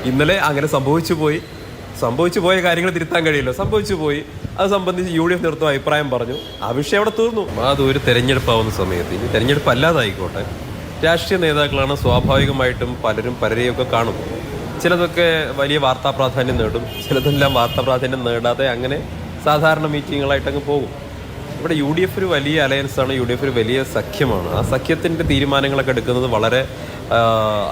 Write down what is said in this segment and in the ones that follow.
ഇന്നലെ അങ്ങനെ സംഭവിച്ചു പോയ കാര്യങ്ങൾ തിരുത്താൻ കഴിയില്ല. സംഭവിച്ചു പോയി. അത് സംബന്ധിച്ച് UDF നേതൃത്വം അഭിപ്രായം പറഞ്ഞു. ആ വിഷയം അവിടെ തീർന്നു. അതൊരു തെരഞ്ഞെടുപ്പാവുന്ന സമയത്ത്, ഇനി തെരഞ്ഞെടുപ്പ് അല്ലാതായിക്കോട്ടെ, രാഷ്ട്രീയ നേതാക്കളാണ്, സ്വാഭാവികമായിട്ടും പലരെയൊക്കെ കാണും. ചിലതൊക്കെ വലിയ വാർത്താ പ്രാധാന്യം നേടും, ചിലതെല്ലാം വാർത്താ പ്രാധാന്യം നേടാതെ അങ്ങനെ സാധാരണ മീറ്റിങ്ങുകളായിട്ടങ്ങ് പോകും. ഇവിടെ UDF ഒരു വലിയ അലയൻസാണ്, UDF ഒരു വലിയ സഖ്യമാണ്. ആ സഖ്യത്തിൻ്റെ തീരുമാനങ്ങളൊക്കെ എടുക്കുന്നത് വളരെ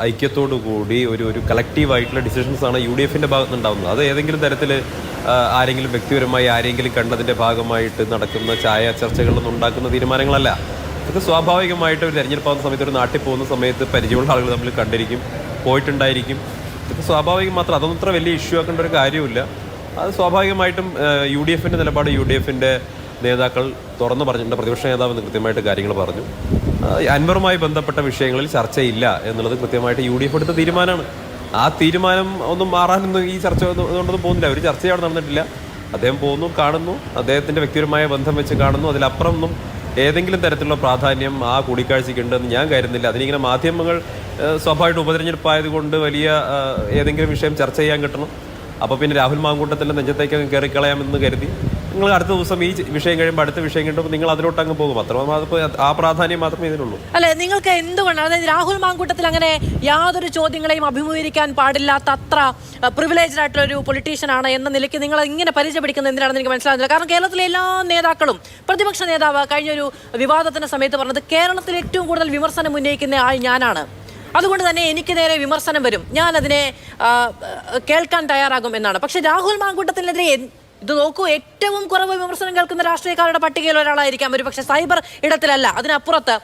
ഐക്യത്തോടു കൂടി ഒരു കളക്റ്റീവായിട്ടുള്ള ഡിസിഷൻസാണ് UDFൻ്റെ ഭാഗത്ത് ഉണ്ടാകുന്നത്. അത് ഏതെങ്കിലും തരത്തിൽ ആരെങ്കിലും വ്യക്തിപരമായി ആരെങ്കിലും കണ്ടതിൻ്റെ ഭാഗമായിട്ട് നടക്കുന്ന ചായ ചർച്ചകളിലൊന്നും ഉണ്ടാക്കുന്ന തീരുമാനങ്ങളല്ല. ഇതൊക്കെ സ്വാഭാവികമായിട്ട് ഒരു തെരഞ്ഞെടുപ്പാകുന്ന സമയത്ത്, ഒരു നാട്ടിൽ പോകുന്ന സമയത്ത് പരിചയമുള്ള ആളുകൾ തമ്മിൽ കണ്ടിരിക്കും, പോയിട്ടുണ്ടായിരിക്കും. ഇതൊക്കെ സ്വാഭാവികം മാത്രം. അതൊന്നും അത്ര വലിയ ഇഷ്യൂ ആക്കേണ്ട ഒരു കാര്യമില്ല. അത് സ്വാഭാവികമായിട്ടും UDFൻ്റെ നിലപാട് UDFൻ്റെ നേതാക്കൾ തുറന്നു പറഞ്ഞിട്ടുണ്ട്. പ്രതിപക്ഷ നേതാവ് കൃത്യമായിട്ട് കാര്യങ്ങൾ പറഞ്ഞു. അൻവറുമായി ബന്ധപ്പെട്ട വിഷയങ്ങളിൽ ചർച്ചയില്ല എന്നുള്ളത് കൃത്യമായിട്ട് UDF എടുത്ത തീരുമാനമാണ്. ആ തീരുമാനം ഒന്നും മാറാനൊന്നും ഈ ചർച്ച കൊണ്ടൊന്നും പോകുന്നില്ല. ഒരു ചർച്ച അവിടെ നടന്നിട്ടില്ല. അദ്ദേഹം പോകുന്നു, കാണുന്നു, അദ്ദേഹത്തിൻ്റെ വ്യക്തിപരമായ ബന്ധം വെച്ച് കാണുന്നു. അതിലപ്പുറം ഒന്നും ഏതെങ്കിലും തരത്തിലുള്ള പ്രാധാന്യം ആ കൂടിക്കാഴ്ചയ്ക്കുണ്ടെന്ന് ഞാൻ കരുതുന്നില്ല. അതിനിങ്ങനെ മാധ്യമങ്ങൾ സ്വാഭാവികമായിട്ട് ഉപതെരഞ്ഞെടുപ്പായതുകൊണ്ട് വലിയ ഏതെങ്കിലും വിഷയം ചർച്ച ചെയ്യാൻ കിട്ടണം. അപ്പോൾ പിന്നെ രാഹുൽ മാങ്കൂട്ടത്തിൻ്റെ നെഞ്ചത്തേക്ക് അങ്ങ് കയറിക്കളയാമെന്ന് കരുതി നിങ്ങൾ അടുത്ത ദിവസം ഈ വിഷയം കഴിയുമ്പോൾ അടുത്ത വിഷയം കിട്ടുമ്പോൾ നിങ്ങൾ അതിലോട്ട് അങ്ങ് പോകും. ആ പ്രാധാന്യം മാത്രമേ ഇതിനുള്ളൂ. അല്ലെ, നിങ്ങൾക്ക് എന്തുകൊണ്ടാണ്, അതായത് രാഹുൽ മാങ്കൂട്ടത്തിൽ അങ്ങനെ യാതൊരു ചോദ്യങ്ങളെയും അഭിമുഖീകരിക്കാൻ പാടില്ലാത്ത അത്ര പ്രിവിലേജ്ഡ് ആയിട്ടുള്ള ഒരു പൊളിറ്റീഷ്യൻ ആണ് എന്ന നിലയ്ക്ക് നിങ്ങൾ ഇങ്ങനെ പരിചയപ്പെടുന്നത് എന്തിനാണെന്ന് എനിക്ക് മനസ്സിലാകുന്നില്ല. കാരണം കേരളത്തിലെ എല്ലാ നേതാക്കളും, പ്രതിപക്ഷ നേതാവ് കഴിഞ്ഞൊരു വിവാദത്തിന്റെ സമയത്ത് പറഞ്ഞത് കേരളത്തിൽ ഏറ്റവും കൂടുതൽ വിമർശനം ഉന്നയിക്കുന്ന ആൾ ഞാനാണ്, അതുകൊണ്ട് തന്നെ എനിക്ക് നേരെ വിമർശനം വരും, ഞാൻ അതിനെ കേൾക്കാൻ തയ്യാറാകും എന്നാണ്. പക്ഷെ രാഹുൽ മാങ്കൂട്ടത്തിനെതിരെ ഇത് നോക്കൂ, ഏറ്റവും കുറവ് വിമർശനം കേൾക്കുന്ന രാഷ്ട്രീയക്കാരുടെ പട്ടികയിൽ ഒരാളായിരിക്കാം, ഒരു പക്ഷേ സൈബർ ഇടത്തിലല്ല, അതിനപ്പുറത്ത്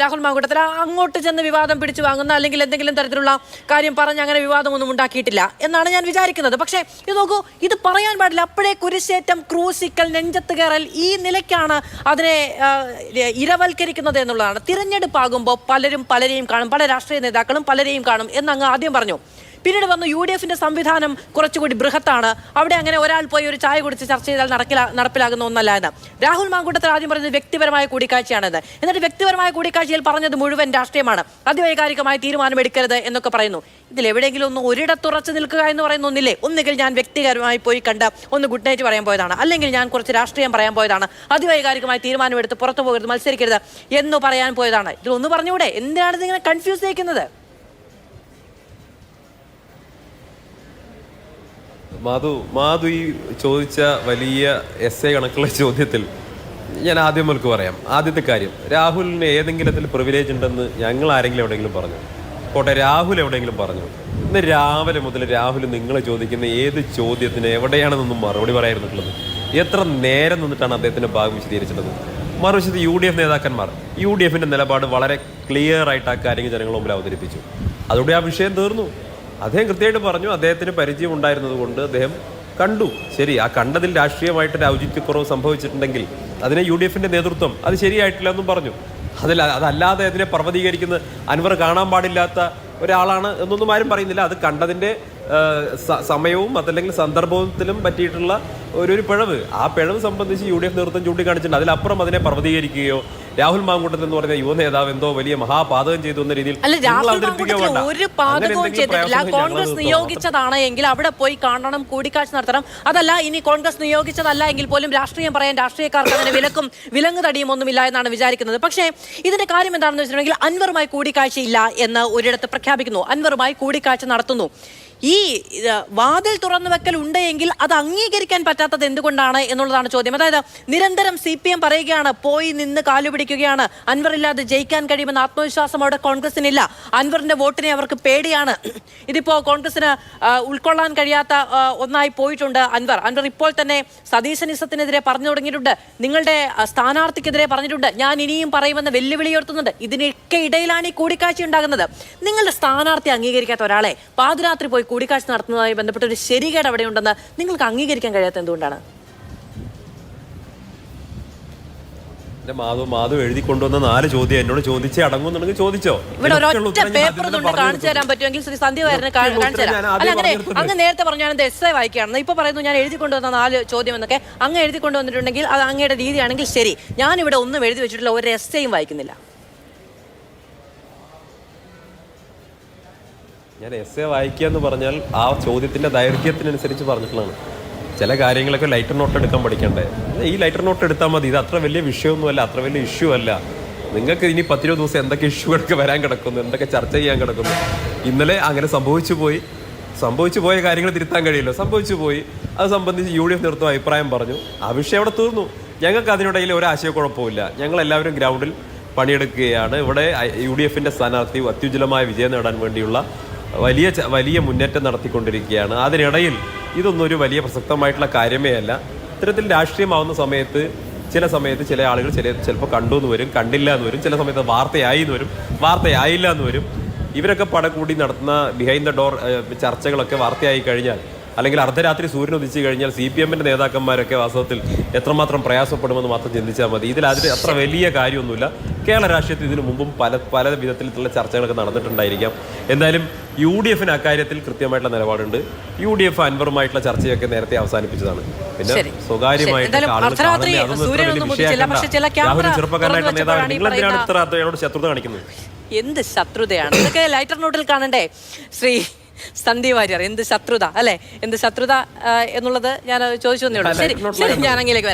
രാഹുൽ മാങ്കൂട്ടത്തിൽ അങ്ങോട്ട് ചെന്ന് വിവാദം പിടിച്ചു വാങ്ങുന്ന അല്ലെങ്കിൽ എന്തെങ്കിലും തരത്തിലുള്ള കാര്യം പറഞ്ഞ് അങ്ങനെ വിവാദമൊന്നും ഉണ്ടാക്കിയിട്ടില്ല എന്നാണ് ഞാൻ വിചാരിക്കുന്നത്. പക്ഷേ ഇത് നോക്കൂ, ഇത് പറയാൻ പാടില്ല. അപ്പോഴേ കുരിശേറ്റം, ക്രൂശിക്കൽ, നെഞ്ചത്ത് കയറൽ, ഈ നിലയ്ക്കാണ് അതിനെ ഇരവൽക്കരിക്കുന്നത് എന്നുള്ളതാണ്. തിരഞ്ഞെടുപ്പാകുമ്പോൾ പലരെയും കാണും, പല രാഷ്ട്രീയ നേതാക്കളും പലരെയും കാണും എന്നങ്ങ് ആദ്യം പറഞ്ഞു. പിന്നീട് വന്നു UDFന്റെ സംവിധാനം കുറച്ചുകൂടി ബൃഹത്താണ്, അവിടെ അങ്ങനെ ഒരാൾ പോയി ഒരു ചായ കുടിച്ച് ചർച്ച ചെയ്താൽ നടപ്പിലാകുന്ന ഒന്നല്ല എന്ന്. രാഹുൽ മാങ്കൂട്ടത്തിൽ ആദ്യം പറഞ്ഞത് വ്യക്തിപരമായ കൂടിക്കാഴ്ചയാണെന്ന്. എന്നിട്ട് വ്യക്തിപരമായ കൂടിക്കാഴ്ചയിൽ പറഞ്ഞത് മുഴുവൻ രാഷ്ട്രീയമാണ്, അതിവൈകാരികമായ തീരുമാനമെടുക്കരുത് എന്നൊക്കെ പറയുന്നു. ഇതിലെവിടെയെങ്കിലും ഒന്ന് ഒരിടത്തുറച്ചു നിൽക്കുക എന്ന് പറയുന്ന ഒന്നില്ലേ? ഒന്നുകിൽ ഞാൻ വ്യക്തിപരമായി പോയി കണ്ട് ഒന്ന് ഗുഡ് നൈറ്റ് പറയാൻ പോയതാണ്, അല്ലെങ്കിൽ ഞാൻ കുറച്ച് രാഷ്ട്രീയം പറയാൻ പോയതാണ്, അതിവൈകാരികമായി തീരുമാനമെടുത്ത് പുറത്തു പോകരുത്, മത്സരിക്കരുത് എന്ന് പറയാൻ പോയതാണ്. ഇതിലൊന്ന് പറഞ്ഞുകൂടെ? എന്തിനാണ് ഇതിങ്ങനെ കൺഫ്യൂസ് ചെയ്യിക്കുന്നത്? മാധു ഈ ചോദിച്ച വലിയ എസ്സേ കണക്കുള്ള ചോദ്യത്തിൽ ഞാൻ ആദ്യം മുതൽക്ക് പറയാം. ആദ്യത്തെ കാര്യം, രാഹുലിന് ഏതെങ്കിലും തരത്തിൽ പ്രിവിലേജ് ഉണ്ടെന്ന് ഞങ്ങൾ ആരെങ്കിലും എവിടെയെങ്കിലും പറഞ്ഞു? പോട്ടെ, രാഹുൽ എവിടെയെങ്കിലും പറഞ്ഞു? ഇന്ന് രാവിലെ മുതൽ രാഹുൽ നിങ്ങൾ ചോദിക്കുന്ന ഏത് ചോദ്യത്തിന് എവിടെയാണെന്നൊന്നും മറുപടി പറയായിരുന്നിട്ടുള്ളത്? എത്ര നേരം നിന്നിട്ടാണ് അദ്ദേഹത്തിൻ്റെ ഭാഗം വിശദീകരിച്ചിട്ടുള്ളത്? മറുവശത്ത് UDF നേതാക്കന്മാർ, UDFൻ്റെ നിലപാട് വളരെ ക്ലിയർ ആയിട്ട് ആ കാര്യങ്ങൾ ജനങ്ങളുടെ മുമ്പിൽ അവതരിപ്പിച്ചു. അതോടെ ആ വിഷയം തീർന്നു. അദ്ദേഹം കൃത്യമായിട്ട് പറഞ്ഞു, അദ്ദേഹത്തിന് പരിചയം ഉണ്ടായിരുന്നത് കൊണ്ട് അദ്ദേഹം കണ്ടു. ശരി, ആ കണ്ടതിൽ രാഷ്ട്രീയമായിട്ടൊരു ഔചിത്യക്കുറവ് സംഭവിച്ചിട്ടുണ്ടെങ്കിൽ അതിനെ UDFൻ്റെ നേതൃത്വം അത് ശരിയായിട്ടില്ല എന്നും പറഞ്ഞു. അതല്ലാതെ അതിനെ പർവ്വതീകരിക്കുന്ന അൻവർ കാണാൻ പാടില്ലാത്ത ഒരാളാണ് എന്നൊന്നും ആരും പറയുന്നില്ല. അത് കണ്ടതിൻ്റെ സമയവും അതല്ലെങ്കിൽ സന്ദർഭത്തിലും പറ്റിയിട്ടുള്ള ഒരു പിഴവ്, ആ പിഴവ് സംബന്ധിച്ച് UDF നേതൃത്വം ചൂണ്ടിക്കാണിച്ചിട്ടുണ്ട്. അതിലപ്പുറം അതിനെ പർവ്വതീകരിക്കുകയോ രാഹുൽ മാങ്കൂട്ടത്തിൽ എന്ന് പറയുന്ന യുവ നേതാവ് എന്തോ വലിയ മഹാപാതകം ചെയ്തു എന്ന രീതിയിൽ ഒരു പാതകവും ചെയ്തിട്ടില്ല. കോൺഗ്രസ് നിയോഗിച്ചതാണ് എങ്കിൽ അവിടെ പോയി കാണണം, കൂടിക്കാഴ്ച നടത്തണം. അതല്ല, ഇനി കോൺഗ്രസ് നിയോഗിച്ചതല്ല എങ്കിൽ പോലും രാഷ്ട്രീയം പറയാൻ രാഷ്ട്രീയക്കാർക്ക് അങ്ങനെ വിലങ്ങ് തടിയും ഒന്നുമില്ല എന്നാണ് വിചാരിക്കുന്നത്. പക്ഷേ ഇതിന്റെ കാര്യം എന്താണെന്ന് വെച്ചിട്ടുണ്ടെങ്കിൽ അൻവറുമായി കൂടിക്കാഴ്ചയില്ല എന്ന് ഒരിടത്ത് പ്രഖ്യാപിക്കുന്നു, അൻവറുമായി കൂടിക്കാഴ്ച നടത്തുന്നു. ഈ വാതിൽ തുറന്നു വെക്കൽ ഉണ്ടെങ്കിൽ അത് അംഗീകരിക്കാൻ പറ്റാത്തത് എന്തുകൊണ്ടാണ് എന്നുള്ളതാണ് ചോദ്യം. അതായത് നിരന്തരം CPM പറയുകയാണ്, പോയി നിന്ന് കാലുപിടിക്കുകയാണ്, അൻവറില്ലാതെ ജയിക്കാൻ കഴിയുമെന്ന ആത്മവിശ്വാസം അവിടെ കോൺഗ്രസിനില്ല, അൻവറിന്റെ വോട്ടിനെ അവർക്ക് പേടിയാണ്. ഇതിപ്പോ കോൺഗ്രസിന് ഉൾക്കൊള്ളാൻ കഴിയാത്ത ഒന്നായി പോയിട്ടുണ്ട് അൻവർ ഇപ്പോൾ തന്നെ സതീശനിസത്തിനെതിരെ പറഞ്ഞു തുടങ്ങിയിട്ടുണ്ട്, നിങ്ങളുടെ സ്ഥാനാർത്ഥിക്കെതിരെ പറഞ്ഞിട്ടുണ്ട്, ഞാൻ ഇനിയും പറയുമെന്ന് വെല്ലുവിളി ഉയർത്തുന്നുണ്ട്. ഇതിനൊക്കെ ഇടയിലാണ് ഈ കൂടിക്കാഴ്ച ഉണ്ടാകുന്നത്. നിങ്ങളുടെ സ്ഥാനാർത്ഥി അംഗീകരിക്കാത്ത ഒരാളെ പാതിരാത്രി പോയി കൂടിക്കാഴ്ച നടത്തുന്നതുമായി ബന്ധപ്പെട്ട ഒരു ശരികേട് അവിടെയുണ്ടെന്ന് നിങ്ങൾക്ക് അംഗീകരിക്കാൻ കഴിയാത്ത എന്തുകൊണ്ടാണ്? മാധു എഴുതി കൊണ്ടുവന്ന 4 ചോദ്യം എന്നോട് ചോദിച്ചേ അടങ്ങുന്നുണ്ടെങ്കിൽ ചോദിച്ചോ. ഇവിടെ ഒരൊറ്റ പേപ്പർ കാണിച്ചു തരാൻ പറ്റുമെങ്കിൽ ശ്രീ സന്ധ്യ വാര്യനെ കാണിച്ചു തരാം. അല്ല, അങ്ങനെ അങ്ങ് നേരത്തെ പറഞ്ഞു ഞാൻ എസ്സേ വായിക്കുകയാണെന്ന്, ഇപ്പൊ പറയുന്നു ഞാൻ എഴുതി കൊണ്ടുവന്ന 4 ചോദ്യം എന്നൊക്കെ. അങ്ങ് എഴുതി കൊണ്ടുവന്നിട്ടുണ്ടെങ്കിൽ അത് അങ്ങയുടെ രീതിയാണെങ്കിൽ ശരി. ഞാനിവിടെ ഒന്നും എഴുതി വെച്ചിട്ടില്ല, ഒരു എസ്സേയും വായിക്കുന്നില്ല. ഞാൻ എസ് എ വായിക്കുക എന്ന് പറഞ്ഞാൽ ആ ചോദ്യത്തിൻ്റെ ദൈർഘ്യത്തിനനുസരിച്ച് പറഞ്ഞിട്ടുള്ളതാണ്. ചില കാര്യങ്ങളൊക്കെ ലൈറ്റർ നോട്ട് എടുക്കാൻ പഠിക്കണ്ടേ? ഈ ലൈറ്റർ നോട്ട് എടുത്താൽ മതി. ഇത് അത്ര വലിയ വിഷയമൊന്നുമല്ല, അത്ര വലിയ ഇഷ്യൂ അല്ല. നിങ്ങൾക്ക് ഇനി 10-20 ദിവസം എന്തൊക്കെ ഇഷ്യൂകളൊക്കെ വരാൻ കിടക്കുന്നു, എന്തൊക്കെ ചർച്ച ചെയ്യാൻ കിടക്കുന്നു. ഇന്നലെ അങ്ങനെ സംഭവിച്ചു പോയ കാര്യങ്ങൾ തിരുത്താൻ കഴിയില്ല. സംഭവിച്ചു പോയി. അത് സംബന്ധിച്ച് UDF നേതൃത്വം അഭിപ്രായം പറഞ്ഞു. ആ വിഷയം അവിടെ തീർന്നു. ഞങ്ങൾക്ക് അതിനിടയിൽ ഒരു ആശയക്കുഴപ്പമില്ല. ഞങ്ങളെല്ലാവരും ഗ്രൗണ്ടിൽ പണിയെടുക്കുകയാണ്. ഇവിടെ UDFന്റെ സ്ഥാനാർത്ഥി അത്യുജ്വലമായ വിജയം നേടാൻ വേണ്ടിയുള്ള വലിയ മുന്നേറ്റം നടത്തിക്കൊണ്ടിരിക്കുകയാണ്. അതിനിടയിൽ ഇതൊന്നും ഒരു വലിയ പ്രസക്തമായിട്ടുള്ള കാര്യമേ അല്ല. ഇത്തരത്തിൽ രാഷ്ട്രീയമാവുന്ന സമയത്ത് ചില ആളുകൾ ചിലപ്പോൾ കണ്ടു എന്ന് വരും, കണ്ടില്ല എന്ന് വരും. ചില സമയത്ത് വാർത്തയായി എന്ന് വരും, വാർത്തയായില്ല എന്ന് വരും. ഇവരൊക്കെ കൂടി നടത്തുന്ന ബിഹൈൻഡ് ദ ഡോർ ചർച്ചകളൊക്കെ വാർത്തയായി കഴിഞ്ഞാൽ, അല്ലെങ്കിൽ അർദ്ധരാത്രി സൂര്യൻ ഉദിച്ചു കഴിഞ്ഞാൽ CPMന്റെ നേതാക്കന്മാരൊക്കെ വാസ്തവത്തിൽ എത്രമാത്രം പ്രയാസപ്പെടുമെന്ന് മാത്രം ചിന്തിച്ചാൽ മതി. അതിൽ അത്ര വലിയ കാര്യമൊന്നുമില്ല. കേരള രാഷ്ട്രീയത്തിൽ ഇതിനു മുമ്പും പല വിധത്തിലുള്ള ചർച്ചകളൊക്കെ നടന്നിട്ടുണ്ടായിരിക്കാം. എന്തായാലും UDFന് അക്കാര്യത്തിൽ കൃത്യമായിട്ടുള്ള നിലപാടുണ്ട്. UDF അൻവറുമായിട്ടുള്ള ചർച്ചയൊക്കെ നേരത്തെ അവസാനിപ്പിച്ചതാണ്. പിന്നെ സ്വകാര്യമായിട്ട് ചെറുപ്പക്കാരനായിട്ടുള്ള നേതാവ് നിങ്ങൾ എന്തിനാണ് ഇത്ര അയാളോട് ശത്രുത കാണിക്കുന്നത്? എന്ത് ശത്രുതയാണ് ഇതൊക്കെ ലൈറ്റർ നോട്ടിൽ കാണണ്ടേ ശ്രീ സന്ദീപ് വാര്യർ? എന്ത് ശത്രുത അല്ലെ? എന്ത് ശത്രുത എന്നുള്ളത് ഞാൻ ചോദിച്ചു തന്നേ ഉള്ളൂ. ശരി, ഞാൻ അങ്ങിലേക്ക്